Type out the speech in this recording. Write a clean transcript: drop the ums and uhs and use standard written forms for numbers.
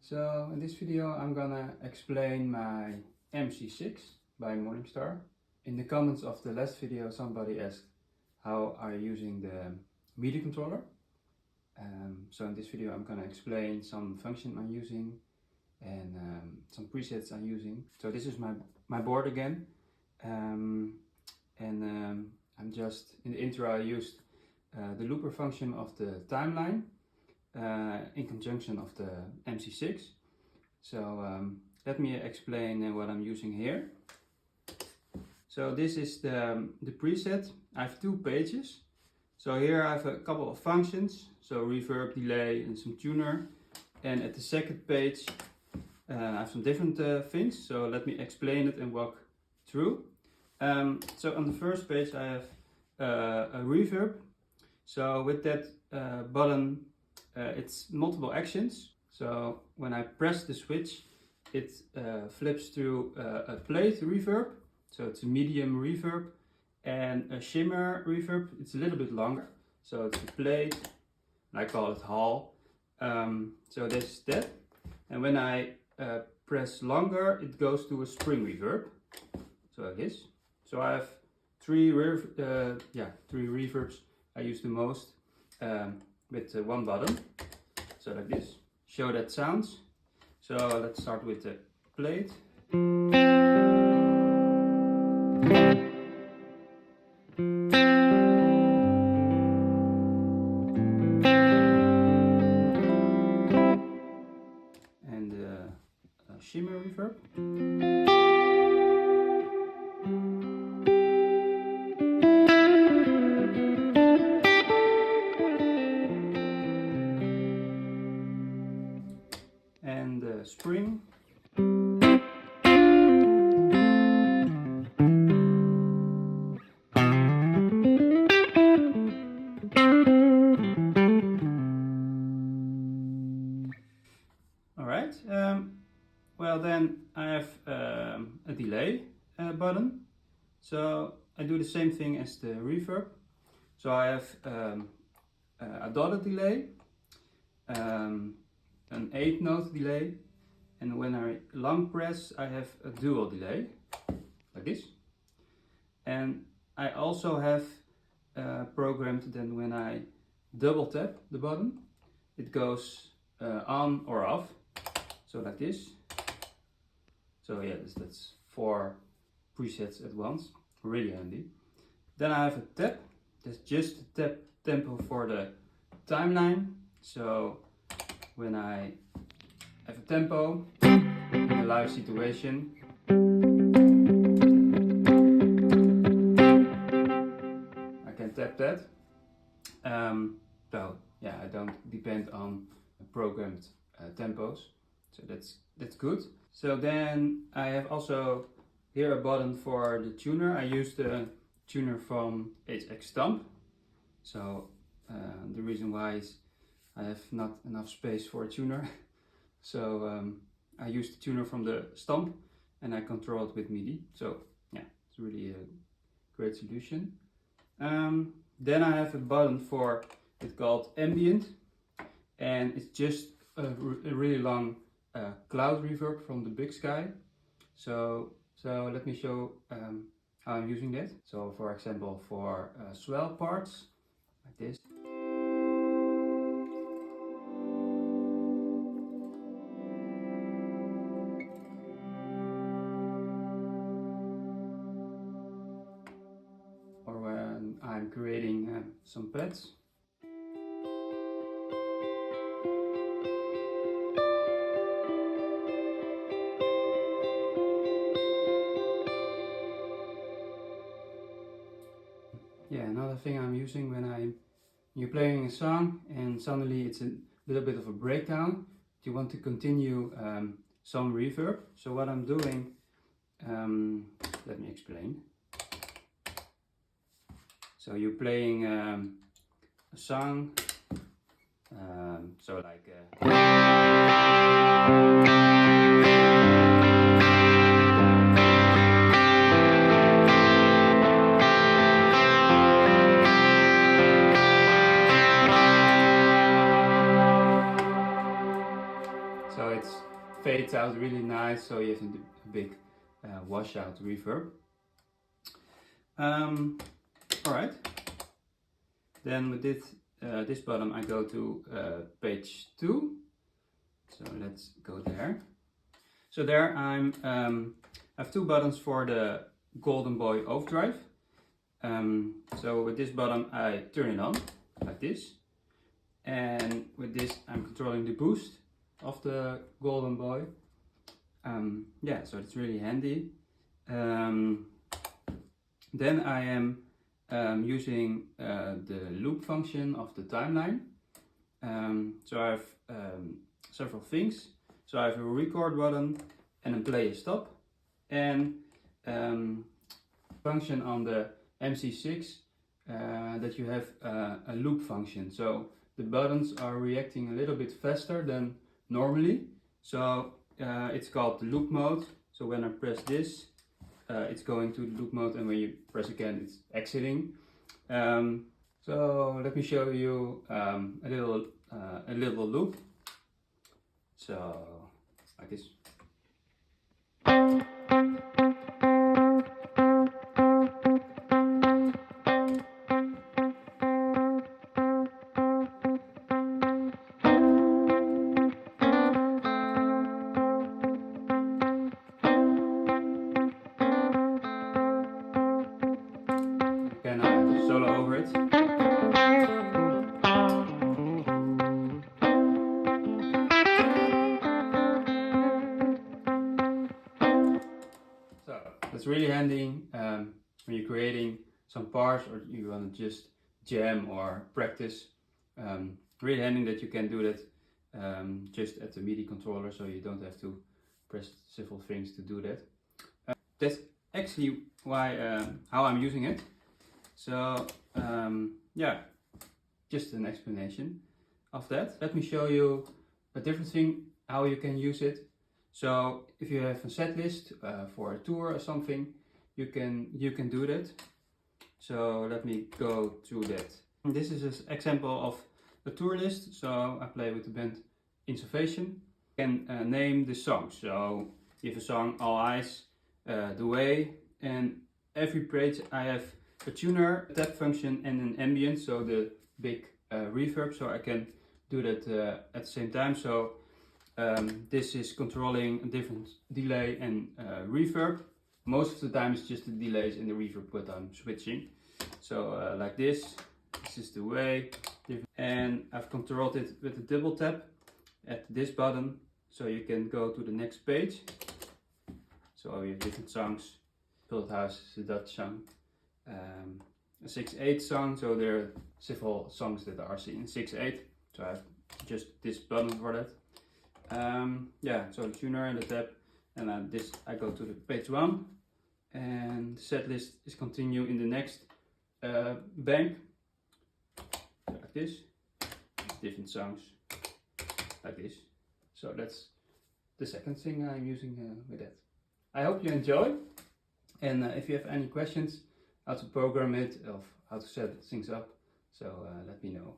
So in this video I'm gonna explain my MC6 by Morningstar. In the comments of the last video somebody asked how are you using the MIDI controller. So in this video I'm gonna explain some function I'm using and some presets I'm using. So this is my board again. I'm just, in the intro I used the looper function of the timeline in conjunction of the MC6. So let me explain what I'm using here. So this is the preset. I have two pages. So here I have a couple of functions, so reverb, delay and some tuner. And at the second page I have some different things, so let me explain it and walk through. So on the first page I have a reverb. So with that button it's multiple actions. So when I press the switch it flips through a plate reverb, so it's a medium reverb, and a shimmer reverb. It's a little bit longer, so it's a plate, I call it hall. So this is that, and when I press longer it goes to a spring reverb, so like this. So I have three reverbs I use the most with one button, so like this. Show that sounds. So let's start with the plate. And shimmer reverb. And spring. Alright, well then I have a delay button. So I do the same thing as the reverb. So I have a dotted delay, an 8-note delay, and when I long press I have a dual delay, like this. And I also have programmed that when I double tap the button it goes on or off, so like this. So yeah, that's 4 presets at once, really handy. Then I have a tap, that's just a tap tempo for the timeline. So when I have a tempo in a live situation, I can tap that. So yeah, I don't depend on programmed tempos, so that's good. So then I have also here a button for the tuner. I use the tuner from HX Stomp. So the reason why is I have not enough space for a tuner. So I use the tuner from the Stomp and I control it with MIDI. So yeah, it's really a great solution. Then I have a button for, it's called Ambient, and it's just a really long cloud reverb from the BigSky. So let me show how I'm using that. So for example, for swell parts like this. Or when I'm creating some pads. Yeah, another thing I'm using when you're playing a song and suddenly it's a little bit of a breakdown, you want to continue some reverb. So what I'm doing, let me explain. So you're playing a song, so like so it's fades out really nice, so you have a big washout reverb. Alright, then with this button I go to page 2, so let's go there. So there I have 2 buttons for the Golden Boy overdrive. So with this button I turn it on like this, and with this I'm controlling the boost of the Golden Boy. Yeah, so it's really handy. Then I am using the loop function of the timeline. So I have several things. So I have a record button and a play a stop, and function on the MC6 that you have a loop function. So the buttons are reacting a little bit faster than normally. So it's called the loop mode. So when I press this, it's going to the loop mode, and when you press again, it's exiting. So let me show you a little loop. So like this. Can I solo over it? So that's really handy when you're creating some parts or you want to just jam or practice. Really handy that you can do that just at the MIDI controller, so you don't have to press several things to do that. That's actually why how I'm using it. So yeah, just an explanation of that. Let me show you a different thing how you can use it. So if you have a set list for a tour or something, you can do that. So let me go through that. This is an example of a tour list. So I play with the band Introloop. You can name the songs. So you have a song All Eyes, The Way, and every page I have a tuner, a tap function, and an ambient, so the big reverb, so I can do that at the same time. So this is controlling a different delay and reverb. Most of the time it's just the delays and the reverb, but I'm switching. So like this is the way, and I've controlled it with a double tap at this button, so you can go to the next page. So we have different songs. Build House is a Dutch song. A 6/8 song, so there are several songs that are in 6/8, so I have just this button for that. Yeah, so the tuner and the tap, and this I go to the page 1, and the set list is continue in the next bank, so like this, different songs like this. So that's the second thing I'm using with that. I hope you enjoy, and if you have any questions how to program it, of how to set things up, so let me know.